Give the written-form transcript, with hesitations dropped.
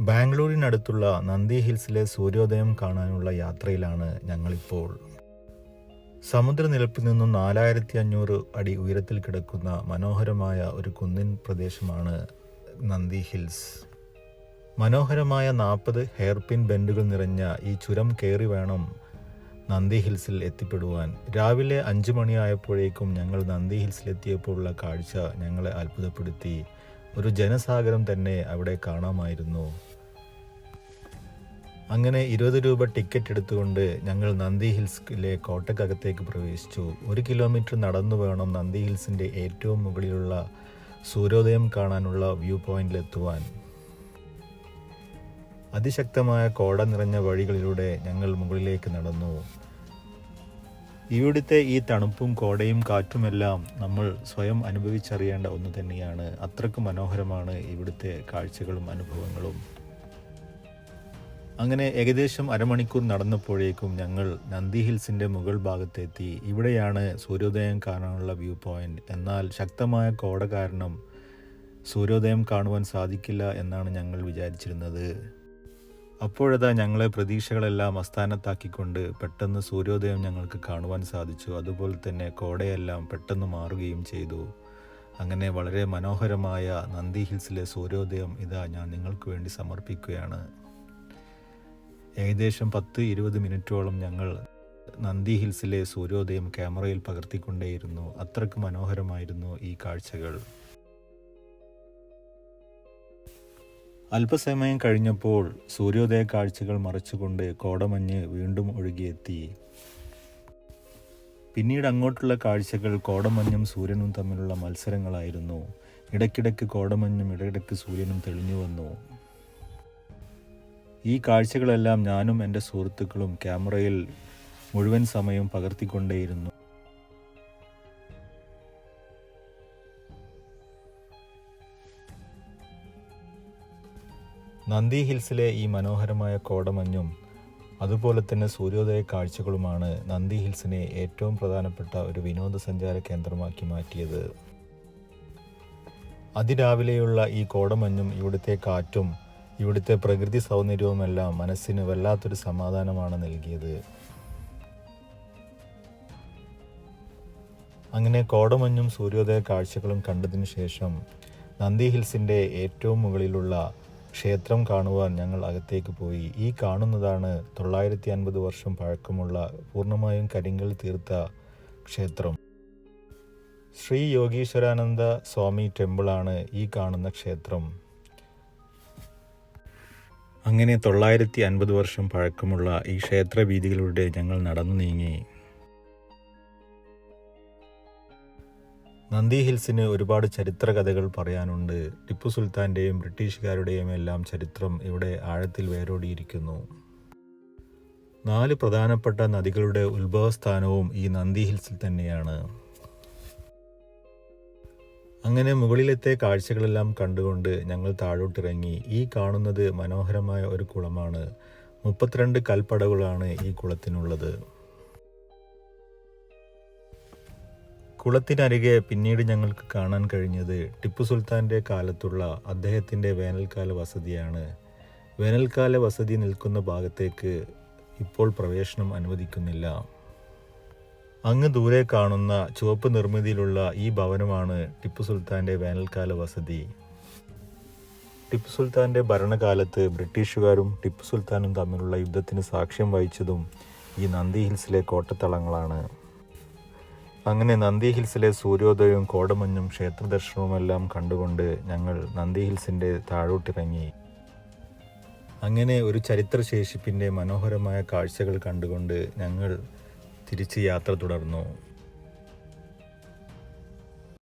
ബാംഗ്ലൂരിനടുത്തുള്ള നന്ദി ഹിൽസിലെ സൂര്യോദയം കാണാനുള്ള യാത്രയിലാണ് ഞങ്ങളിപ്പോൾ. സമുദ്രനിരപ്പിൽ നിന്നും 4500 അടി ഉയരത്തിൽ കിടക്കുന്ന മനോഹരമായ ഒരു കുന്നിൻ പ്രദേശമാണ് നന്ദി ഹിൽസ്. മനോഹരമായ 40 ഹെയർപിൻ ബെൻഡുകൾ നിറഞ്ഞ ഈ ചുരം കയറി വേണം നന്ദി ഹിൽസിൽ എത്തിപ്പെടുവാൻ. രാവിലെ 5 മണിയായപ്പോഴേക്കും ഞങ്ങൾ നന്ദി ഹിൽസിലെത്തിയപ്പോഴുള്ള കാഴ്ച ഞങ്ങളെ അത്ഭുതപ്പെടുത്തി. ഒരു ജനസാഗരം തന്നെ അവിടെ കാണാമായിരുന്നു. അങ്ങനെ 20 രൂപ ടിക്കറ്റ് എടുത്തുകൊണ്ട് ഞങ്ങൾ നന്ദി ഹിൽസിലെ കോട്ടക്കകത്തേക്ക് പ്രവേശിച്ചു. 1 കിലോമീറ്റർ നടന്നു വേണം നന്ദി ഹിൽസിൻ്റെ ഏറ്റവും മുകളിലുള്ള സൂര്യോദയം കാണാനുള്ള വ്യൂ പോയിന്റിലെത്തുവാൻ. അതിശക്തമായ കോട നിറഞ്ഞ വഴികളിലൂടെ ഞങ്ങൾ മുകളിലേക്ക് നടന്നു. ഇവിടുത്തെ ഈ തണുപ്പും കോടയും കാറ്റുമെല്ലാം നമ്മൾ സ്വയം അനുഭവിച്ചറിയേണ്ട ഒന്ന് തന്നെയാണ്. അത്രയ്ക്ക് മനോഹരമാണ് ഇവിടുത്തെ കാഴ്ചകളും അനുഭവങ്ങളും. അങ്ങനെ ഏകദേശം അരമണിക്കൂർ നടന്നപ്പോഴേക്കും ഞങ്ങൾ നന്ദി ഹിൽസിൻ്റെ മുകൾ ഭാഗത്തെത്തി. ഇവിടെയാണ് സൂര്യോദയം കാണാനുള്ള വ്യൂ പോയിന്റ്. എന്നാൽ ശക്തമായ കോട കാരണം സൂര്യോദയം കാണുവാൻ സാധിക്കില്ല എന്നാണ് ഞങ്ങൾ വിചാരിച്ചിരുന്നത്. അപ്പോഴതാ ഞങ്ങളെ പ്രതീക്ഷകളെല്ലാം അസ്ഥാനത്താക്കിക്കൊണ്ട് പെട്ടെന്ന് സൂര്യോദയം ഞങ്ങൾക്ക് കാണുവാൻ സാധിച്ചു. അതുപോലെ തന്നെ കോടയെല്ലാം പെട്ടെന്ന് മാറുകയും ചെയ്തു. അങ്ങനെ വളരെ മനോഹരമായ നന്ദി ഹിൽസിലെ സൂര്യോദയം ഇതാ ഞാൻ നിങ്ങൾക്ക് വേണ്ടി സമർപ്പിക്കുകയാണ്. ഏകദേശം 10-20 മിനിറ്റോളം ഞങ്ങൾ നന്ദി ഹിൽസിലെ സൂര്യോദയം ക്യാമറയിൽ പകർത്തിക്കൊണ്ടേയിരുന്നു. അത്രയ്ക്ക് മനോഹരമായിരുന്നു ഈ കാഴ്ചകൾ. അല്പസമയം കഴിഞ്ഞപ്പോൾ സൂര്യോദയ കാഴ്ചകൾ മറച്ചുകൊണ്ട് കോടമഞ്ഞ് വീണ്ടും ഒഴുകിയെത്തി. പിന്നീട് അങ്ങോട്ടുള്ള കാഴ്ചകൾ കോടമഞ്ഞും സൂര്യനും തമ്മിലുള്ള മത്സരങ്ങളായിരുന്നു. ഇടയ്ക്കിടയ്ക്ക് കോടമഞ്ഞും ഇടയ്ക്കിടയ്ക്ക് സൂര്യനും തെളിഞ്ഞു വന്നു. ഈ കാഴ്ചകളെല്ലാം ഞാനും എൻ്റെ സുഹൃത്തുക്കളും ക്യാമറയിൽ മുഴുവൻ സമയം പകർത്തിക്കൊണ്ടേയിരുന്നു. നന്ദി ഹിൽസിലെ ഈ മനോഹരമായ കോടമഞ്ഞും അതുപോലെ തന്നെ സൂര്യോദയ കാഴ്ചകളുമാണ് നന്ദി ഹിൽസിനെ ഏറ്റവും പ്രധാനപ്പെട്ട ഒരു വിനോദസഞ്ചാര കേന്ദ്രമാക്കി മാറ്റിയത്. അതിരാവിലെയുള്ള ഈ കോടമഞ്ഞും ഇവിടുത്തെ കാറ്റും ഇവിടുത്തെ പ്രകൃതി സൗന്ദര്യവുമെല്ലാം മനസ്സിന് വല്ലാത്തൊരു സമാധാനമാണ് നൽകിയത്. അങ്ങനെ കോടമഞ്ഞും സൂര്യോദയ കാഴ്ചകളും കണ്ടതിനു ശേഷം നന്ദി ഹിൽസിൻ്റെ ഏറ്റവും മുകളിലുള്ള ക്ഷേത്രം കാണുവാൻ ഞങ്ങൾ അകത്തേക്ക് പോയി. ഈ കാണുന്നതാണ് 950 വർഷം പഴക്കമുള്ള പൂർണ്ണമായും കരിങ്കൽ തീർത്ത ക്ഷേത്രം. ശ്രീ യോഗീശ്വരാനന്ദ സ്വാമി ടെമ്പിളാണ് ഈ കാണുന്ന ക്ഷേത്രം. അങ്ങനെ 950 വർഷം പഴക്കമുള്ള ഈ ക്ഷേത്ര വീഥികളിലൂടെ ഞങ്ങൾ നടന്നു നീങ്ങി. നന്ദി ഹിൽസിന് ഒരുപാട് ചരിത്ര കഥകൾ പറയാനുണ്ട്. ടിപ്പു സുൽത്താൻ്റെയും ബ്രിട്ടീഷുകാരുടെയും എല്ലാം ചരിത്രം ഇവിടെ ആഴത്തിൽ വേരോടിയിരിക്കുന്നു. 4 പ്രധാനപ്പെട്ട നദികളുടെ ഉത്ഭവസ്ഥാനവും ഈ നന്ദി ഹിൽസിൽ തന്നെയാണ്. അങ്ങനെ മുകളിലത്തെ കാഴ്ചകളെല്ലാം കണ്ടുകൊണ്ട് ഞങ്ങൾ താഴോട്ടിറങ്ങി. ഈ കാണുന്നത് മനോഹരമായ ഒരു കുളമാണ്. 32 കൽപ്പടവുകളാണ് ഈ കുളത്തിനുള്ളത്. കുളത്തിനരികെ പിന്നീട് ഞങ്ങൾക്ക് കാണാൻ കഴിഞ്ഞത് ടിപ്പു സുൽത്താൻ്റെ കാലത്തുള്ള അദ്ദേഹത്തിൻ്റെ വേനൽക്കാല വസതിയാണ്. വേനൽക്കാല വസതി നിൽക്കുന്ന ഭാഗത്തേക്ക് ഇപ്പോൾ പ്രവേശനം അനുവദിക്കുന്നില്ല. അങ്ങ് ദൂരെ കാണുന്ന ചുവപ്പ് നിർമ്മിതിയിലുള്ള ഈ ഭവനമാണ് ടിപ്പു സുൽത്താൻ്റെ വേനൽക്കാല വസതി. ടിപ്പു സുൽത്താൻ്റെ ഭരണകാലത്ത് ബ്രിട്ടീഷുകാരും ടിപ്പു സുൽത്താനും തമ്മിലുള്ള യുദ്ധത്തിന് സാക്ഷ്യം വഹിച്ചതും ഈ നന്ദി ഹിൽസിലെ കോട്ടത്തളങ്ങളാണ്. അങ്ങനെ നന്ദി ഹിൽസിലെ സൂര്യോദയവും കോടമഞ്ഞും ക്ഷേത്രദർശനവുമെല്ലാം കണ്ടുകൊണ്ട് ഞങ്ങൾ നന്ദി ഹിൽസിൻ്റെ താഴോട്ടിറങ്ങി. അങ്ങനെ ഒരു ചരിത്രശേഷിപ്പിൻ്റെ മനോഹരമായ കാഴ്ചകൾ കണ്ടുകൊണ്ട് ഞങ്ങൾ തിരിച്ച് യാത്ര തുടർന്നു.